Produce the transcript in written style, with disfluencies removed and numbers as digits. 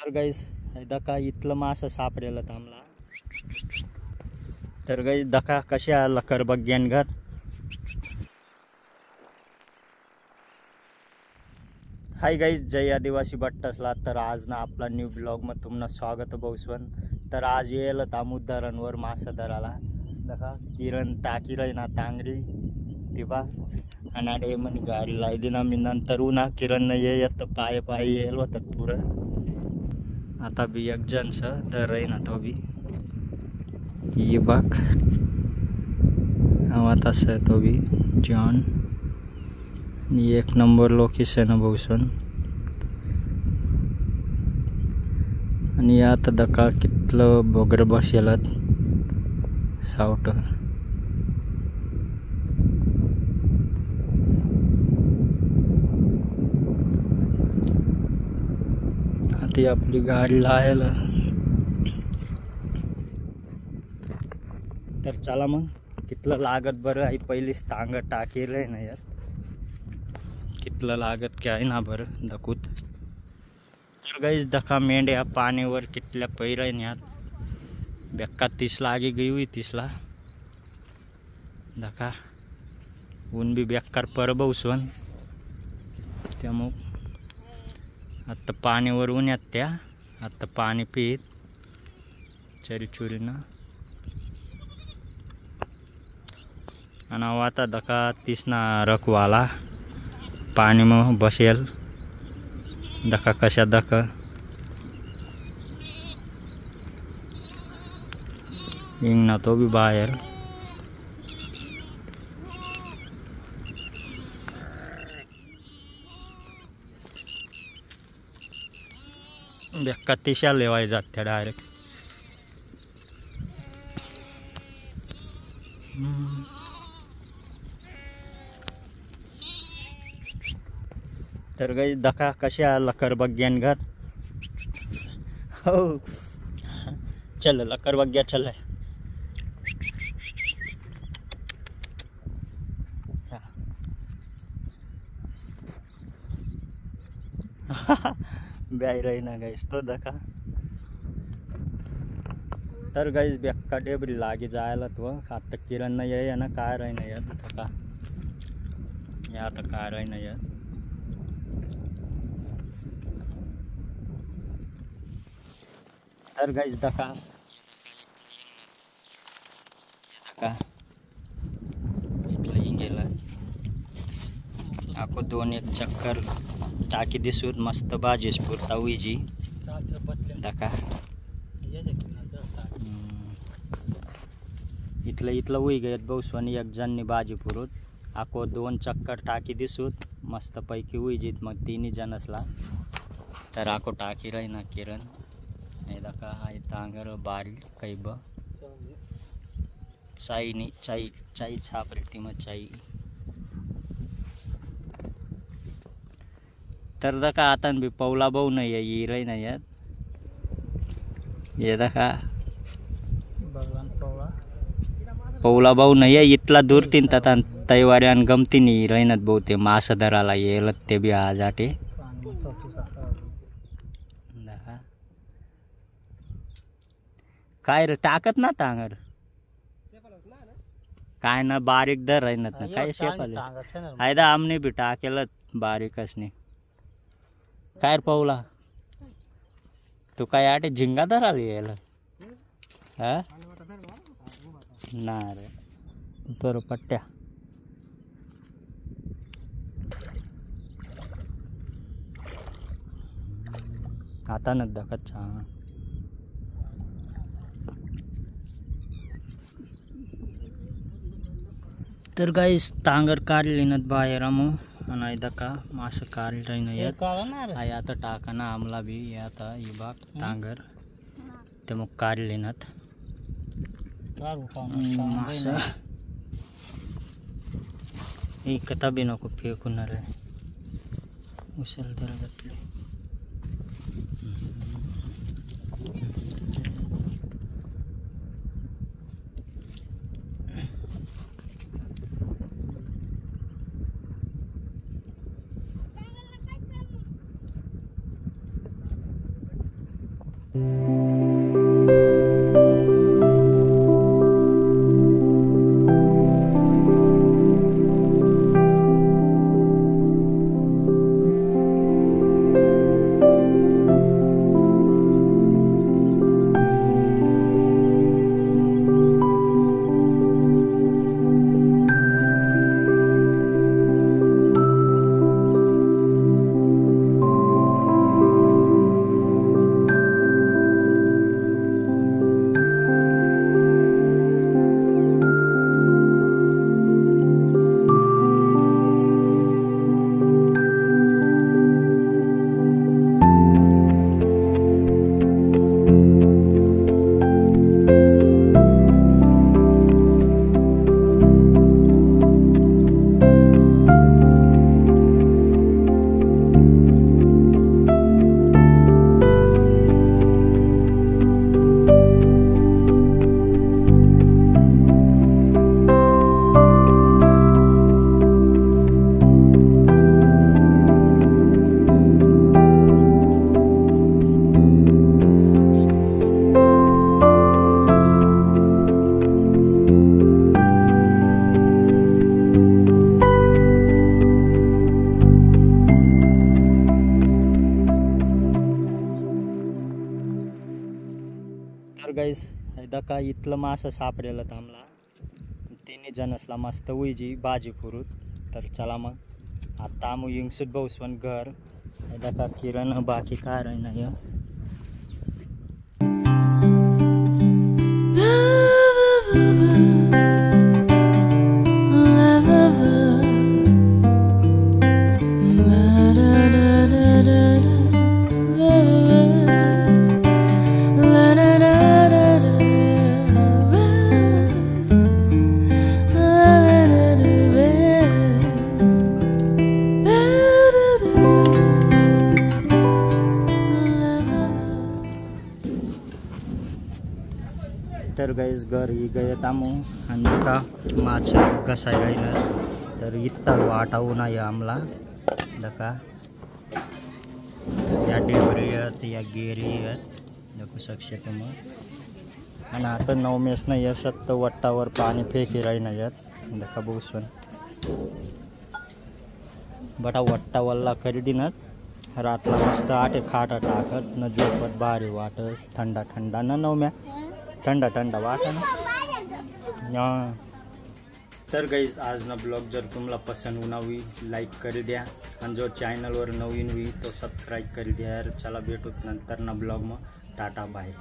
तर गाईस दका इथलं मासा सापडेल आम्हाला. तर गाईस दका कशी आला कर बघ्यान घर. हाय गाईस, जय आदिवासी भट्टसला. तर आज ना आपला न्यू ब्लॉग मध्ये तुमनं स्वागत बहुस्वन. तर आज येईल तामुदारांवर मासा धराला. दका किरण टाकी राही ना तांगरी तिबा आणि म्हणे गाडी लाई दिना मी नंतर उन्हा किरण ये येत पाय पाय येईल होतात पुरं. आता बी एक जण स तर राही ना तो बी ये बघ आता स तो बी जॉन एक नंबर लोकेशन बहुसन. आणि आता दका कितलं बोगर बसेलत सावट. आता आपली गाडी लायला. तर चला मग कितलं लागत बरं आई पहिलीच तांग टाकेल आहे ना यार. कितलं लागत काय ना बरं दकूत. तर गाईस दका मेंढ्या पाण्यावर कितल्या पैराय यात बेक्का 30 लागी गई हुई 30ला. दका ऊन बी बेकार पर बहुसवन त्यामुळे आता पाण्यावर ऊन येत त्या आता पाणी पित चरी चुरीनं. आणि आता दका 30 रखवाला पाणी मग बसेल दका कशा दका इंग ना तो भी बाहेर. बेक्का 30 लेवाय जात डायरेक्ट. तर गई दका कशी लकर बग्यान घर. हो चल लकर बग्या चल. ब्याई रही ना गाइस तो दका. तर गाइस बेक्का डेबरी लागे जायला तो आता किरण नाही आहे ना काय राही नाही यात दका या आता काय राही नाही यात. तर गाइस दका गेला आको 2-1 चक्कर टाकी दिसूत मस्त बाजीस पुरता उईजी दका. इथलं उई गयत बहुस्वानी एक जणनी बाजी पुरत आको 2 चक्कर टाकी दिसूत मस्त पैकी उईजीत मग 3 जणसला. तर आको टाकी राही ना किरण नाही दका हाय तांगर बारी काही ब चाई नहीं चाई छाप रही मग चाई. तर दका आता भी पौला बहु नाही आहे ये रही नाही यात ये दका पौला भाऊ नाही आहे इथला दूर तीन ता तैवारी आणि गमती नाही राहीनात भाऊ ते मास धराला येल ते बी आज आटे. काय रे टाकत ना तांगर काय ना बारीक दर राहीनात ना काय शेपाले आयदा आमने बी टाकेल बारीकच नाही. काय रे पौला तू काय आटे झिंगा धराला यायला हा ना रे तर पट्ट्या. आता न दखत छान. तर गाईस तांगर काढली ना बाहेर मग आणि दका मास काढली राही नाही आई आता टाका ना आमला बी आता ही बाग तांगर ते मग काढली ना मास कथा बी नको फेकून रे उचल तर गटले. तर गाईस एकदा का इथलं मासं सापडेलं तर आम्हाला 3 जणसला मस्त उईजी भाजी पुरूत. तर चला मग आता आम्ही इंगसूट बसवून घर एकदा का किरण बाकी काय राही नाही. तर गाईस घर ही गये तामू आणि का माछ घसाय राहिलं तर इतर वाटावू नाही आम्हाला दका या डेबरी आहेत या गेरी आहेत दाखवू शकशे तुम्ही. आणि आता 9 मेस नाही आहे सत्त वट्टावर पाणी फेकी राही नाही आहेत दका बसून बटा वट्टा वल्ला खरेदीनच रातला मस्त आटे खाटा टाकत न झोपत भारी वाटत थंडा थंडा न 9 म्या ठंडा ठंडा वाटा ना. तर गाईज आज ना ब्लॉग जर तुम्हाला पसंद होई लाईक कर द्या आणि जो चॅनलवर नवीन होई तो सबस्क्राईब कर द्या. चला भेटूत नंतर ना ब्लॉग मग टाटा बाय.